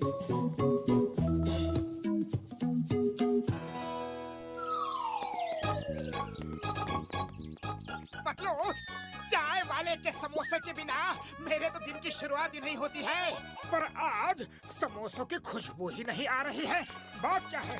पतलू, चाय वाले के समोसे के बिना मेरे तो दिन की शुरुआत ही नहीं होती है। पर आज समोसों की खुशबू ही नहीं आ रही है। बात क्या है?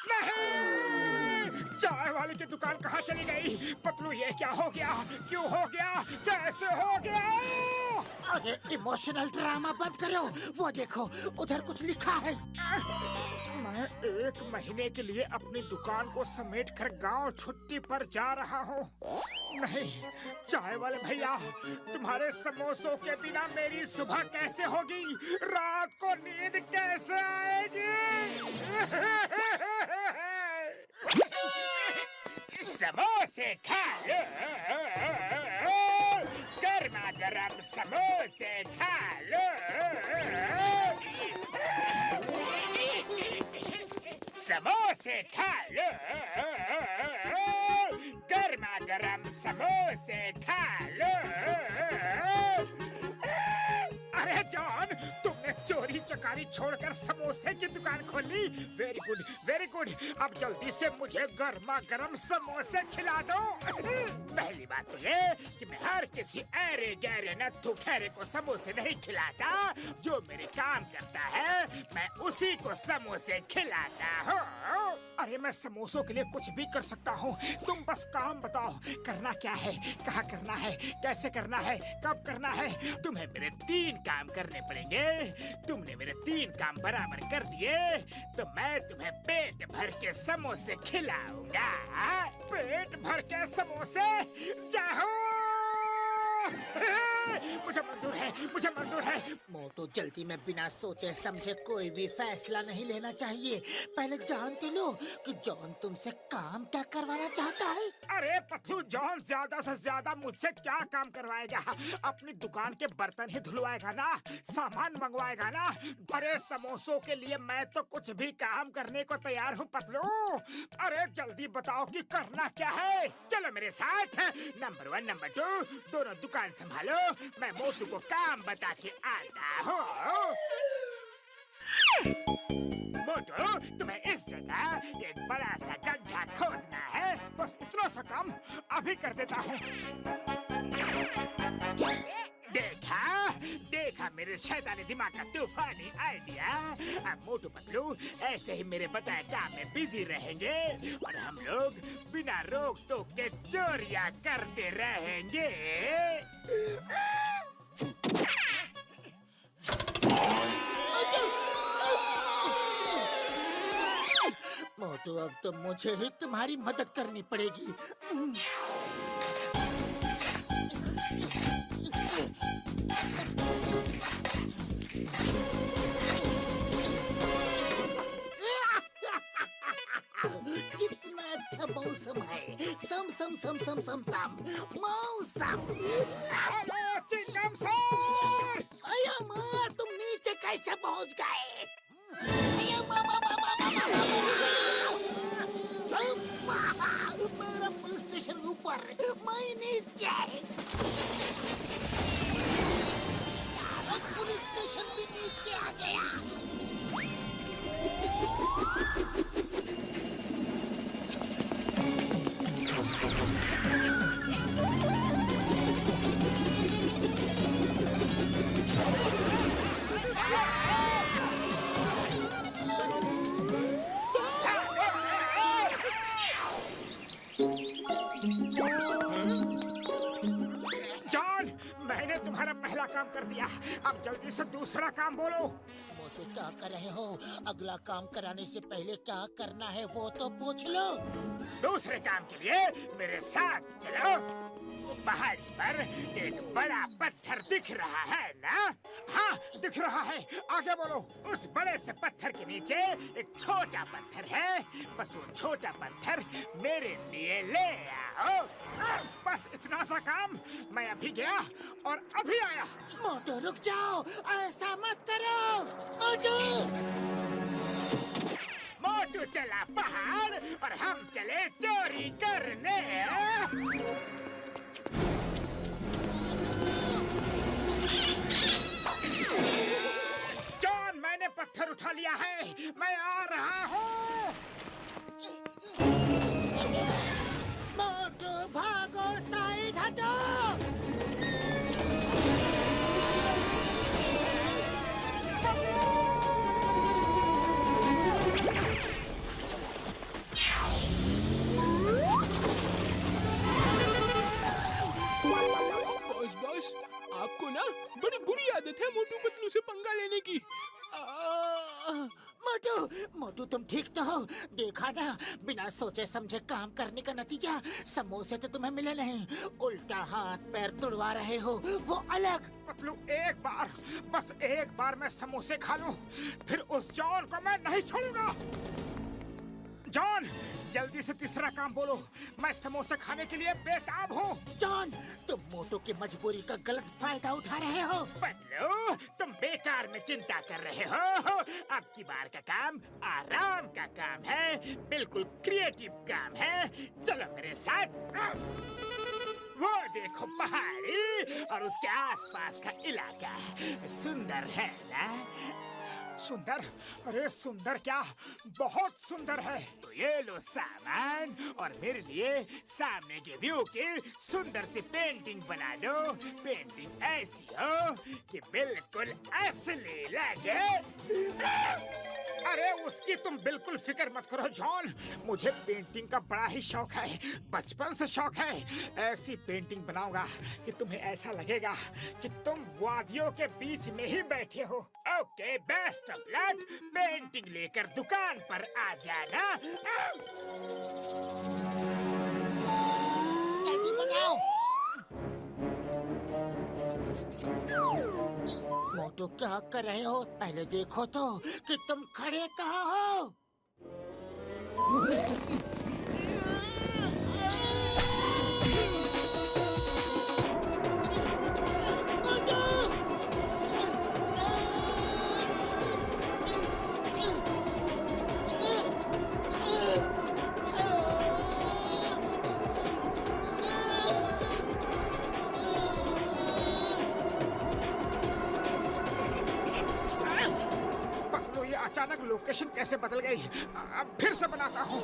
नहीं, चाय वाले की दुकान कहाँ चली गई? पतलू, ये क्या हो गया? क्यों हो गया? कैसे हो गया? अरे इमोशनल ड्रामा बंद करो। वो देखो, उधर कुछ लिखा है। मैं 1 महीने के लिए अपनी दुकान को समेट कर गाँव छुट्टी पर जा रहा हूँ। नहीं, चाय वाले भैया, तुम्हारे समोसों के बिना मेरी सुबह कैसे होगी? रात को नींद कैसे आएगी? समोसे खा लो, गर्मा गर्म समोसे खा लो। समोसे खा लो, गर्मा गर्म समोसे खा लो। अरे जॉन, तुमने चोरी चकारी छोड़कर समोसे की दुकान खोल ली। Very good, very good. अब जल्दी से मुझे गर्मा गर्म समोसे खिला दो। पहली बात तो ये कि मैं हर किसी ऐरे गहरे नत्थु खैरे को समोसे नहीं खिलाता। जो मेरे काम करता है मैं उसी को समोसे खिलाता हूँ। अरे मैं समोसों के लिए कुछ भी कर सकता हूँ। तुम बस काम बताओ, करना क्या है, कहाँ करना है, कैसे करना है, कब करना है। तुम्हें मेरे 3 काम करने पड़ेंगे। तुमने मेरे 3 काम बराबर कर दिए तो मैं तुम्हें पेट भर के समोसे खिलाऊंगा। पेट भर के समोसे? जाओ। मुझे मंजूर है, मुझे मंजूर है। मोटू, जल्दी में बिना सोचे समझे कोई भी फैसला नहीं लेना चाहिए। पहले जानते लो कि जॉन तुमसे काम क्या करवाना चाहता है। अरे पतलू, जॉन ज्यादा से ज्यादा मुझसे क्या काम करवाएगा? अपनी दुकान के बर्तन ही धुलवाएगा ना, सामान मंगवाएगा ना। अरे समोसों के लिए मैं तो कुछ भी काम करने को तैयार हूँ पतलू। अरे जल्दी बताओ कि करना क्या है। चलो मेरे साथ। नंबर 1, नंबर 2 दोनों दुकान संभालो। मैं मोटू को काम बता के आता हूँ। मोटू, तुम्हें इस जगह एक बड़ा सा गड्ढा खोदना है। बस इतना सा काम अभी कर देता हूँ। देखा देखा मेरे शैतानी दिमाग का तूफानी आइडिया। अब मोटू पतलू ऐसे ही मेरे बताए काम में बिजी रहेंगे और हम लोग बिना रोक टोक के चोरियां करते रहेंगे। मोटू, अब तो मुझे ही तुम्हारी मदद करनी पड़ेगी। कितना अच्छा मौसम है। सम सम सम सम सम सम मौसम। हेलो चिंगम सर। अया माँ, तुम नीचे कैसे पहुँच गए? अया माँ, मेरा पुलिस स्टेशन ऊपर, मैं नीचे। पुलिस स्टेशन भी नीचे आ गया। जॉन, मैंने तुम्हारा पहला काम कर दिया। अब जल्दी से दूसरा काम बोलो। मोटू, क्या कर रहे हो? अगला काम कराने से पहले क्या करना है वो तो पूछ लो। दूसरे काम के लिए मेरे साथ चलो। वो पहाड़ी पर एक बड़ा पत्थर दिख रहा है ना? हाँ, दिख रहा है। आगे बोलो। उस बड़े से पत्थर के नीचे एक छोटा पत्थर है। बस वो छोटा पत्थर मेरे लिए ले आओ। बस इतना सा काम। मैं अभी गया और अभी आया। मोटू, रुक जाओ, ऐसा मत करो। मोटू, मोटू चला पहाड़ और हम चले चोरी करने। जॉन, उठा लिया है। मैं आ रहा हूँ। मोटू भागो, साइड हटो। बॉस आपको ना बड़ी बुरी आदत है मोटू पतलू से पंगा लेने की। मोटू मोटू तुम ठीक तो हो? देखा ना, बिना सोचे समझे काम करने का नतीजा। समोसे तो तुम्हें मिले नहीं, उल्टा हाथ पैर तुड़वा रहे हो, वो अलग। पतलू एक बार, बस एक बार मैं समोसे खा लूं, फिर उस जॉन को मैं नहीं छोड़ूंगा। जॉन, जल्दी से तीसरा काम बोलो। मैं समोसे खाने के लिए बेताब हूँ। जॉन, तुम मोटू की मजबूरी का गलत फायदा उठा रहे हो। पतलू, तुम बेकार में चिंता कर रहे हो। अब की बार का काम आराम का काम है, बिल्कुल क्रिएटिव काम है। चलो मेरे साथ। वो देखो पहाड़ी और उसके आसपास का इलाका सुंदर है ना? सुंदर? अरे सुंदर क्या, बहुत सुंदर है। तो ये लो सामान और मेरे लिए सामने के व्यू की सुंदर सी पेंटिंग बना दो। पेंटिंग ऐसी हो कि बिल्कुल असली लगे। अरे उसकी तुम बिल्कुल फिक्र मत करो जॉन, मुझे पेंटिंग का बड़ा ही शौक है, बचपन से शौक है। ऐसी पेंटिंग बनाऊंगा कि तुम्हें ऐसा लगेगा कि तुम वादियों के बीच में ही बैठे हो। Okay, best of luck. Painting लेकर दुकान पर आ जाना। जल्दी बनाओ। मोटू क्या कर रहे हो? पहले देखो तो कि तुम खड़े कहाँ हो। अचानक लोकेशन कैसे बदल गई? अब फिर से बनाता हूँ।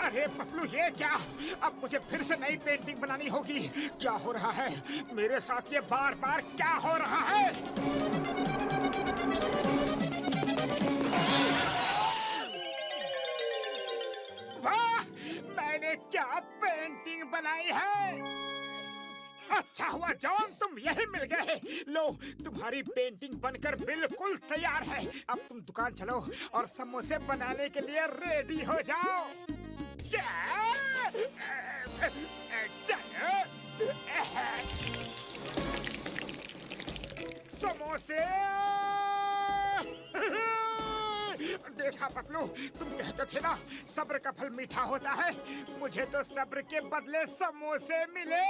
अरे पतलू, ये क्या? अब मुझे फिर से नई पेंटिंग बनानी होगी। क्या हो रहा है मेरे साथ? ये बार बार क्या हो रहा है? वाह, मैंने क्या पेंटिंग बनाई है। अच्छा हुआ जॉन, तुम यही मिल गए। लो, तुम्हारी पेंटिंग बनकर बिल्कुल तैयार है। अब तुम दुकान चलो और समोसे बनाने के लिए रेडी हो जाओ। चलो। समोसे। देखा पतलू, तुम कहते थे ना सब्र का फल मीठा होता है। मुझे तो सब्र के बदले समोसे मिले।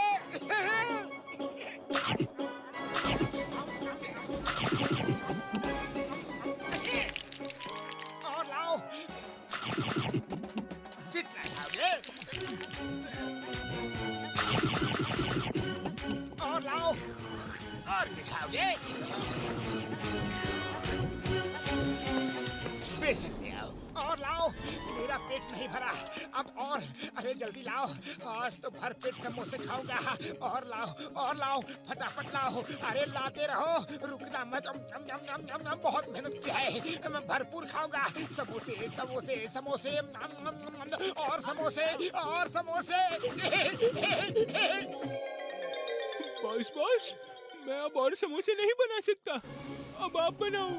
और लाओ। कितना खाओगे? और लाओ। और दिखाओगे? बेसन ले आओ। और लाओ, मेरा पेट नहीं भरा। अब और, अरे जल्दी लाओ, आज तो भर पेट समोसे खाऊंगा। और लाओ, फटाफट लाओ। अरे लाते रहो, रुकना मत। बहुत मेहनत की है, मैं भरपूर खाऊंगा। समोसे समोसे समोसे और समोसे और समोसे। बॉस, मैं अब और समोसे नहीं बना सकता, अब आप बनाओ।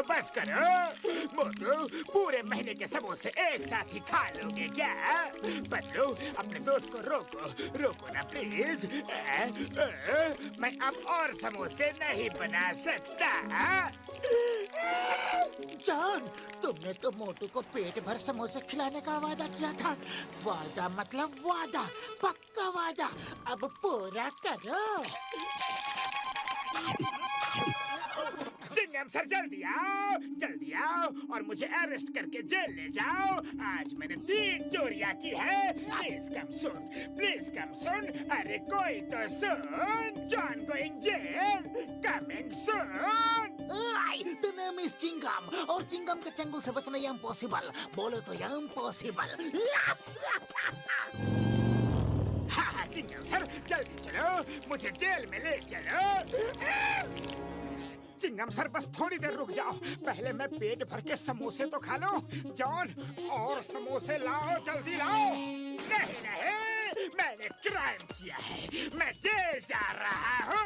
बस करो। मोटू, पूरे महीने के समोसे एक साथ ही खा लोगे क्या? पतलू, अपने दोस्त को रोको ना प्लीज। मैं अब और समोसे नहीं बना सकता। जॉन, तुमने तो मोटू को पेट भर समोसे खिलाने का वादा किया था। वादा मतलब वादा, पक्का वादा। अब पूरा करो। चिंगम सर जल्दी आओ और मुझे अरेस्ट करके जेल ले जाओ। आज मैंने 3 चोरियां की है। प्लीज कम सुन। अरे कोई तो सुन। John going jail, coming soon. The name is चिंगम और चिंगम के चंगुल से बचना इम्पॉसिबल। बोलो तो इम्पॉसिबल। हाँ चिंगम सर जल्दी चलो, मुझे जेल में ले चलो। चिंगम सर बस थोड़ी देर रुक जाओ, पहले मैं पेट भर के समोसे तो खा लूं। जॉन और समोसे लाओ, जल्दी लाओ। नहीं मैंने क्राइम किया है, मैं जेल जा रहा हूँ।